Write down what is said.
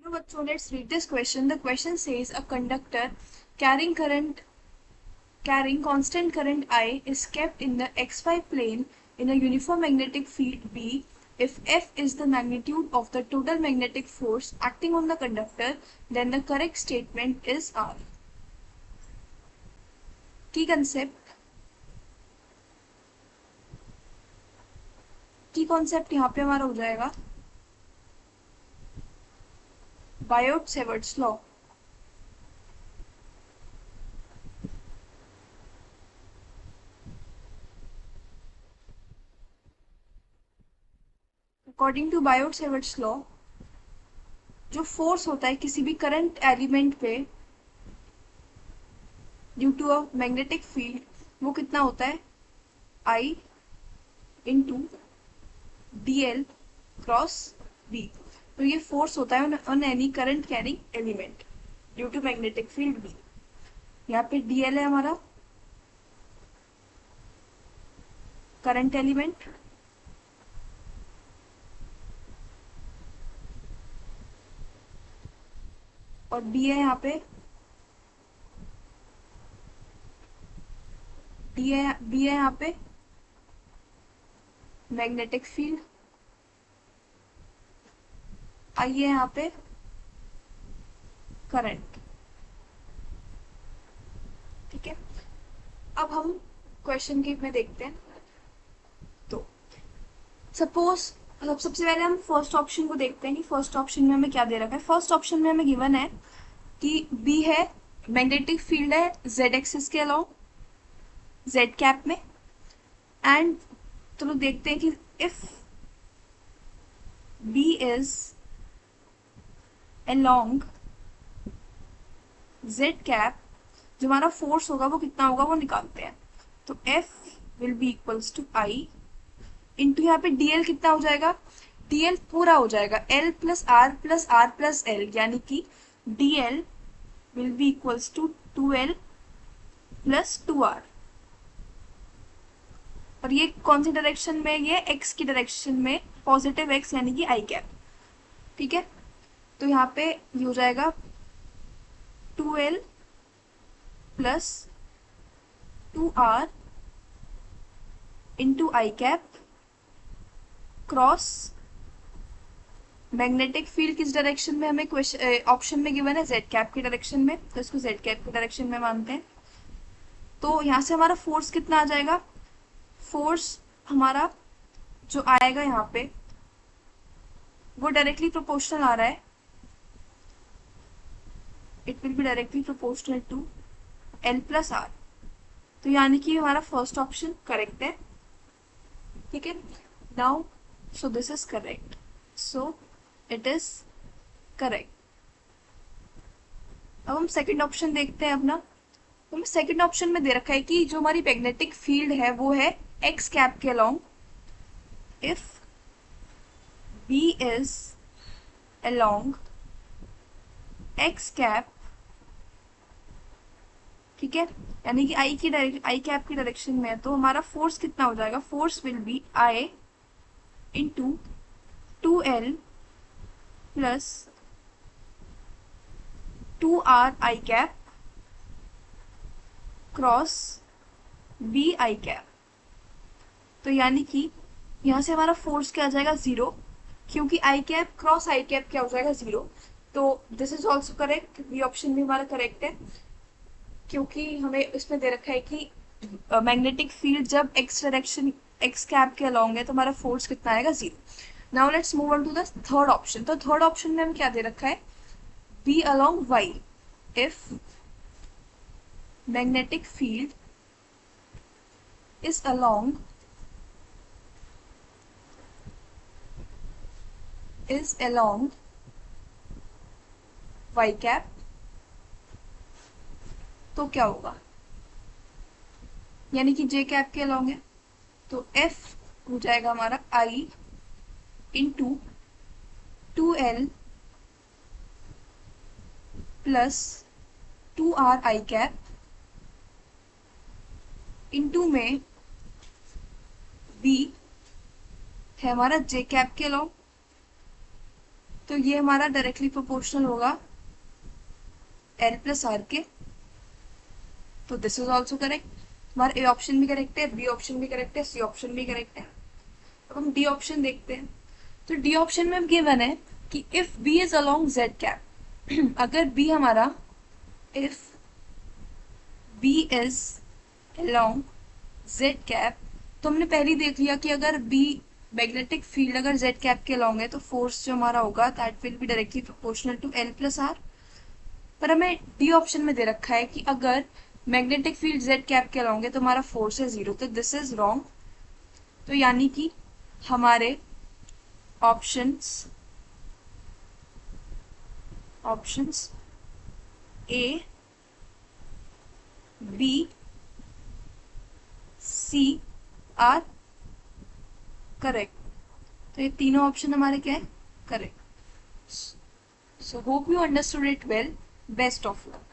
Hello, bachcho, let's read this question. The question says a conductor carrying current carrying constant current I is kept in the xy plane in a uniform magnetic field B if F is the magnitude of the total magnetic force acting on the conductor, then the correct statement is R. की concept यहाँ पे हमारा हो जाएगा Biot Savart's law. According to Biot Savart's law, जो force होता है किसी भी करंट एलिमेंट पे due to a magnetic field, वो कितना होता है I into D L cross B. तो ये फोर्स होता है on any current carrying element due to magnetic field B. यहाँ पे डी एल है हमारा करंट एलिमेंट, और डी है यहाँ पे बी है यहाँ पे मैग्नेटिक फील्ड, आई है यहाँ पे करंट। ठीक है, अब हम क्वेश्चन के में देखते हैं। तो सपोज सबसे पहले हम फर्स्ट ऑप्शन को देखते हैं कि फर्स्ट ऑप्शन में हमें क्या दे रखा है। फर्स्ट ऑप्शन में हमें गिवन है कि बी है मैग्नेटिक फील्ड है जेड एक्सिस के अलाउ जेड कैप में, एंड तो लोग देखते हैं कि if b is along z cap, जो हमारा फोर्स होगा वो कितना होगा वो निकालते हैं। तो F will be equals to I into यहाँ पे dl कितना हो जाएगा, dl पूरा हो जाएगा l plus r plus l, यानी कि dl will be equals to 2l plus 2r। और ये कौन सी डायरेक्शन में, ये x की डायरेक्शन में, पॉजिटिव x यानी कि आई कैप। ठीक है, तो यहाँ पे ये हो जाएगा 2l प्लस 2r इंटू आई कैप क्रॉस मैग्नेटिक फील्ड किस डायरेक्शन में हमें ऑप्शन में गिवन है जेड कैप की डायरेक्शन में, तो इसको जेड कैप की डायरेक्शन में मानते हैं। तो यहाँ से हमारा फोर्स कितना आ जाएगा, फोर्स हमारा जो आएगा यहाँ पे वो डायरेक्टली प्रोपोर्शनल आ रहा है, it will be directly proportional to l plus r. तो यानी कि हमारा फर्स्ट ऑप्शन करेक्ट है। ठीक है, now so this is correct, so it is correct. अब हम सेकंड ऑप्शन देखते हैं अपना। तो हमें सेकंड ऑप्शन में दे रखा है कि जो हमारी मैग्नेटिक फील्ड है वो है एक्स कैप के along if b is along x cap. ठीक है, यानी कि आई कैप की डायरेक्शन में है, तो हमारा फोर्स कितना हो जाएगा, force will be I into 2l plus 2r I cap cross b I cap. तो यानी कि यहाँ से हमारा फोर्स क्या आ जाएगा, जीरो, क्योंकि I cap cross I cap क्या हो जाएगा, जीरो। तो this is also correct, b option भी हमारा करेक्ट है, क्योंकि हमें इसमें दे रखा है कि मैग्नेटिक फील्ड जब एक्स डायरेक्शन एक्स कैप के अलोंग है तो हमारा फोर्स कितना आएगा, zero. Now let's move on to the third option. तो थर्ड ऑप्शन में हमें क्या दे रखा है, b along y if magnetic field is along y cap, तो क्या होगा, यानी कि जे कैप के अलोंग है, तो एफ हो जाएगा हमारा आई into 2l plus 2r I cap into में बी है हमारा जे कैप के अलोंग, तो ये हमारा डायरेक्टली प्रोपोर्शनल होगा एल प्लस आर के। तो दिस इज ऑल्सो करेक्ट। हमारा ए ऑप्शन भी करेक्ट है, बी ऑप्शन भी करेक्ट है, सी ऑप्शन भी करेक्ट है। अब हम डी ऑप्शन देखते हैं। तो डी ऑप्शन में गिवन है कि if b is along z cap, अगर बी हमारा, if b is along z cap, तो हमने पहले ही देख लिया कि अगर बी मैग्नेटिक फील्ड अगर जेड कैप के अलोंग है तो फोर्स जो हमारा होगा that will be directly proportional to l plus r. पर हमें डी ऑप्शन में दे रखा है कि अगर मैग्नेटिक फील्ड जेड कैप के अलोंग है तो हमारा फोर्स है जीरो, तो दिस इज रॉन्ग। तो यानी कि हमारे options options a, b, c are correct. तो ये तीनों ऑप्शन हमारे क्या है, correct. So hope you understood it well. Best of luck.